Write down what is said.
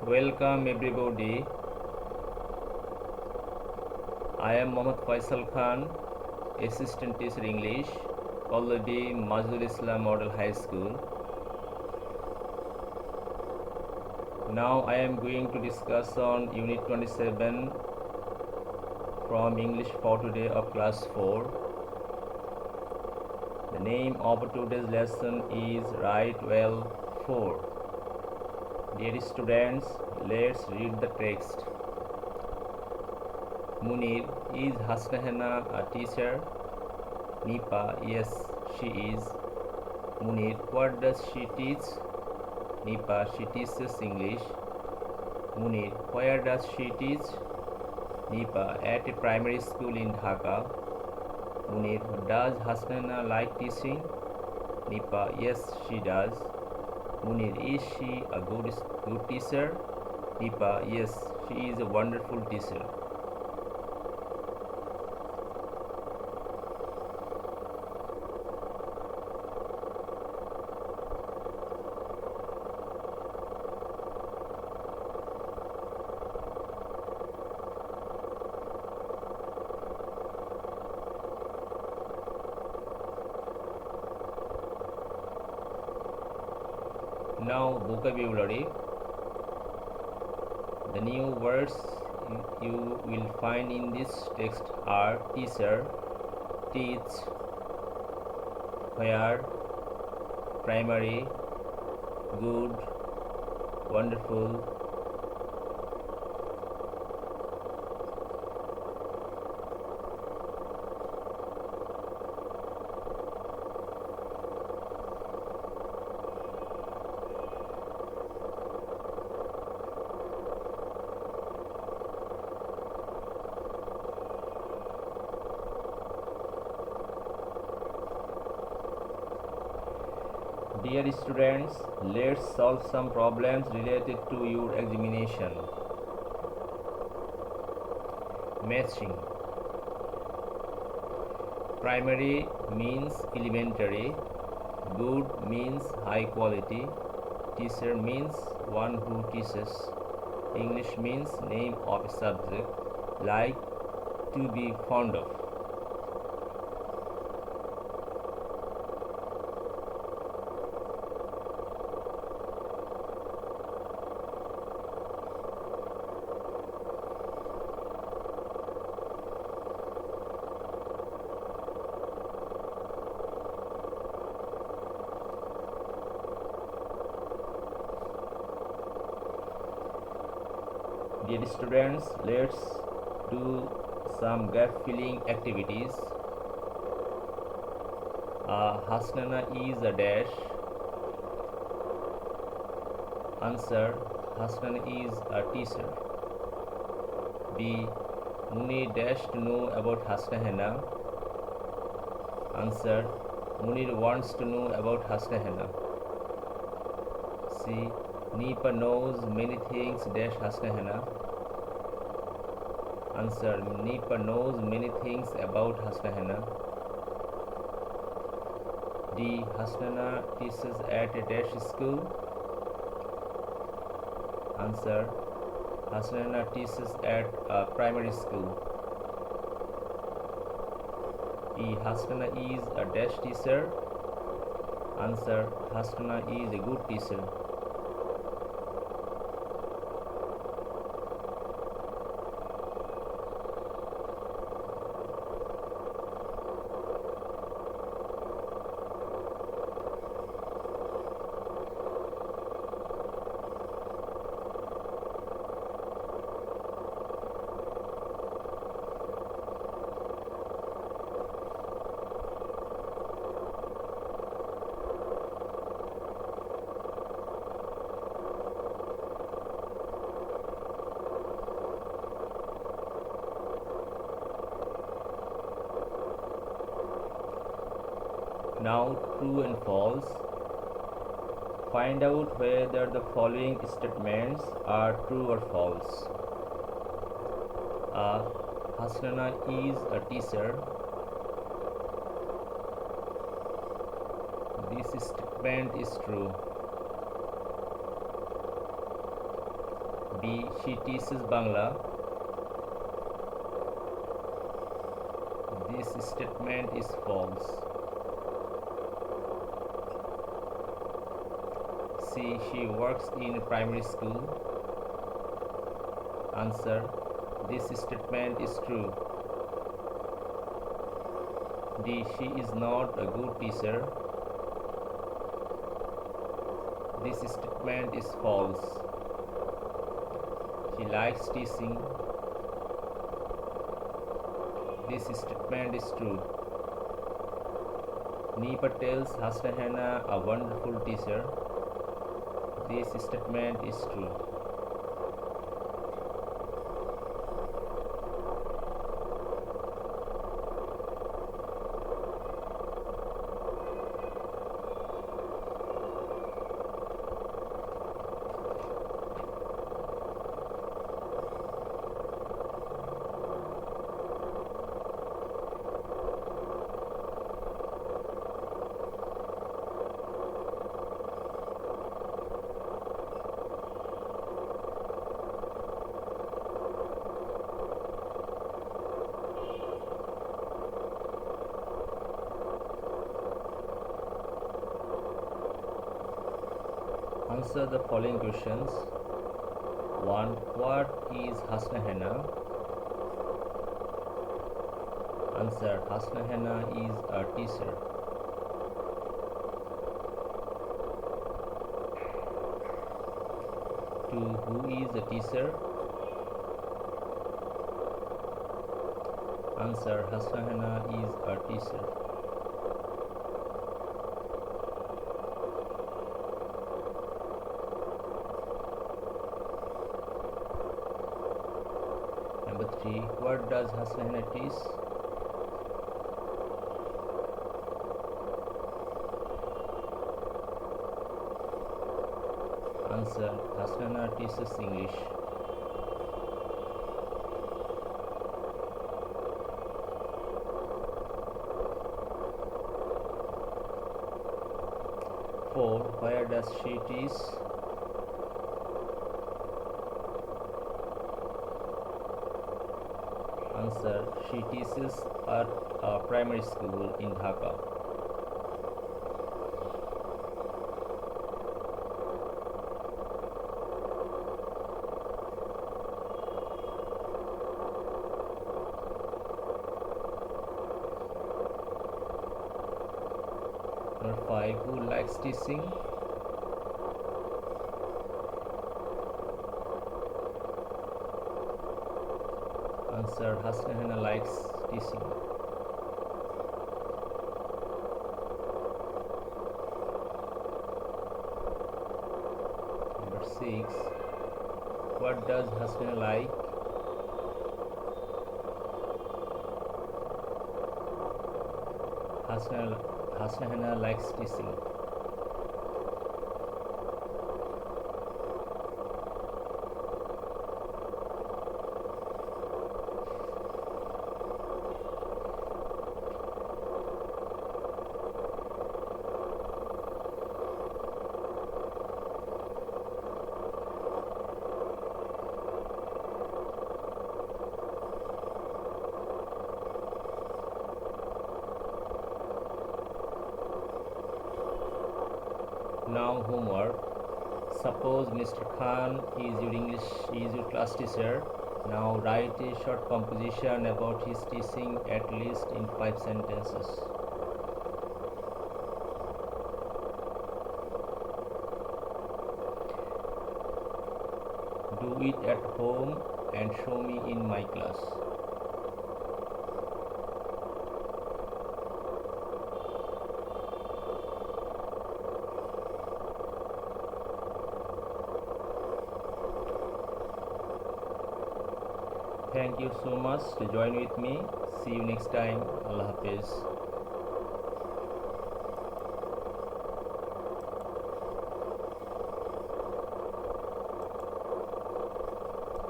Welcome everybody. I am Mohammad Faisal Khan, Assistant Teacher English, Pallavi Majidul Islam Model High School. Now I am going to discuss on Unit 27 from English for today of Class 4. The name of today's lesson is Write Well 4. Dear students, let's read the text. Munir, is Hasnahana a teacher? Nipa, yes, she is. Munir, what does she teach? Nipa, she teaches English. Munir, where does she teach? Nipa, at a primary school in Dhaka. Munir, does Hasnahana like teaching? Nipa, yes, she does. Munir, is she a good teacher? Nipa, yes, she is a wonderful teacher. Now vocabulary. The new words you will find in this text are teacher, teach, where, primary, good, wonderful. Dear students, let's solve some problems related to your examination. Matching. Primary means elementary. Good means high quality. Teacher means one who teaches. English means name of a subject, like to be fond of. Dear students, let's do some gap filling activities. Hasnana is a dash. Answer: Hasnana is a teacher. B. Munir dash to know about Hasnahana. Answer: Munir wants to know about Hasnahana. C. Nipa knows many things dash Hasnahana. Answer: Nipa knows many things about Hasnahana. D. Hasnana teaches at a dash school. Answer: Hasnana teaches at a primary school. E. Hasnana is a dash teacher. Answer: Hasnana is a good teacher. Now true and false. Find out whether the following statements are true or false. A. Hasnana is a teacher. This statement is true. B. She teaches Bangla. This statement is false. C. She works in primary school. Answer. This statement is true. D. She is not a good teacher. This statement is false. She likes teaching. This statement is true. Nipa tells Hasnahana a wonderful teacher. This statement is true. Answer the following questions. 1. What is Hasnahana? Answer. Hasnahana is a teacher. 2. Who is a teacher? Answer. Hasnahana is a teacher. Number 3. What does Hasnahana teach? Answer. Hasnahana teaches English. Four. Where does she teach? Answer. She teaches at a primary school in Dhaka. Number 5. Who likes teaching? Answer. Hasnahana likes teaching. Number 6. What does Hasnahana like? Hasnahana likes teaching. Now homework. Suppose Mr. Khan is your class teacher. Now write a short composition about his teaching at least in 5 sentences. Do it at home and show me in my class. Thank you so much to join with me. See you next time. Allah Hafiz.